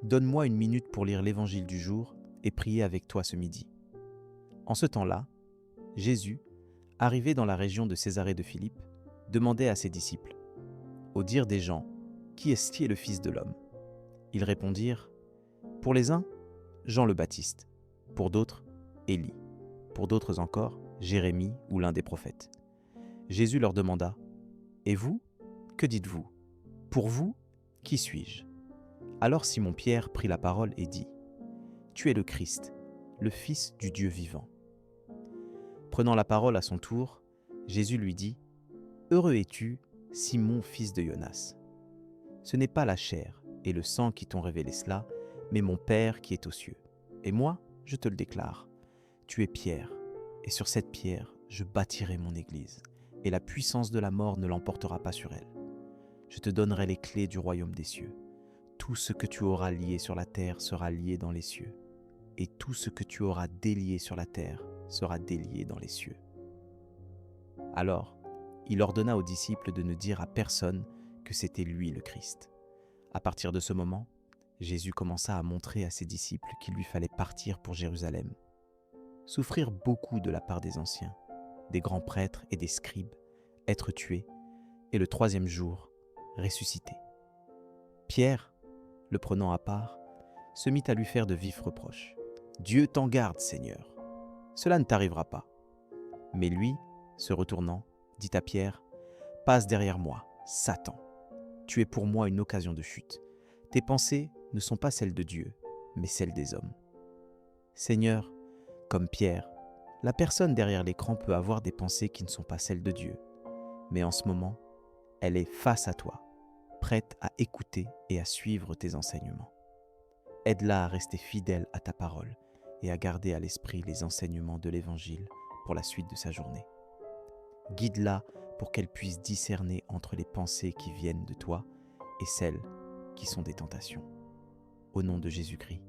donne-moi une minute pour lire l'évangile du jour et prier avec toi ce midi. » En ce temps-là, Jésus, arrivé dans la région de Césarée de Philippe, demandait à ses disciples, « Au dire des gens, qui est-ce qui est le Fils de l'homme ?» Ils répondirent, « Pour les uns, Jean le Baptiste, pour d'autres, Élie, pour d'autres encore, Jérémie ou l'un des prophètes. » Jésus leur demanda, « Et vous, que dites-vous ? Pour vous, qui suis-je » Alors Simon-Pierre prit la parole et dit, « Tu es le Christ, le Fils du Dieu vivant. » Prenant la parole à son tour, Jésus lui dit, « Heureux es-tu, Simon, fils de Jonas. Ce n'est pas la chair et le sang qui t'ont révélé cela, mais mon Père qui est aux cieux. Et moi, je te le déclare, tu es Pierre, et sur cette pierre, je bâtirai mon église, et la puissance de la mort ne l'emportera pas sur elle. Je te donnerai les clés du royaume des cieux. Tout ce que tu auras lié sur la terre sera lié dans les cieux, et tout ce que tu auras délié sur la terre sera délié dans les cieux. » Alors, il ordonna aux disciples de ne dire à personne que c'était lui le Christ. À partir de ce moment, Jésus commença à montrer à ses disciples qu'il lui fallait partir pour Jérusalem, souffrir beaucoup de la part des anciens, des grands prêtres et des scribes, être tué, et le troisième jour, ressusciter. Pierre, le prenant à part, se mit à lui faire de vifs reproches. « Dieu t'en garde, Seigneur, cela ne t'arrivera pas. » Mais lui, se retournant, dit à Pierre, « Passe derrière moi, Satan. Tu es pour moi une occasion de chute. Tes pensées ne sont pas celles de Dieu, mais celles des hommes. » Seigneur, comme Pierre, la personne derrière l'écran peut avoir des pensées qui ne sont pas celles de Dieu, mais en ce moment, elle est face à toi, prête à écouter et à suivre tes enseignements. Aide-la à rester fidèle à ta parole et à garder à l'esprit les enseignements de l'Évangile pour la suite de sa journée. Guide-la pour qu'elle puisse discerner entre les pensées qui viennent de toi et celles qui sont des tentations. Au nom de Jésus-Christ.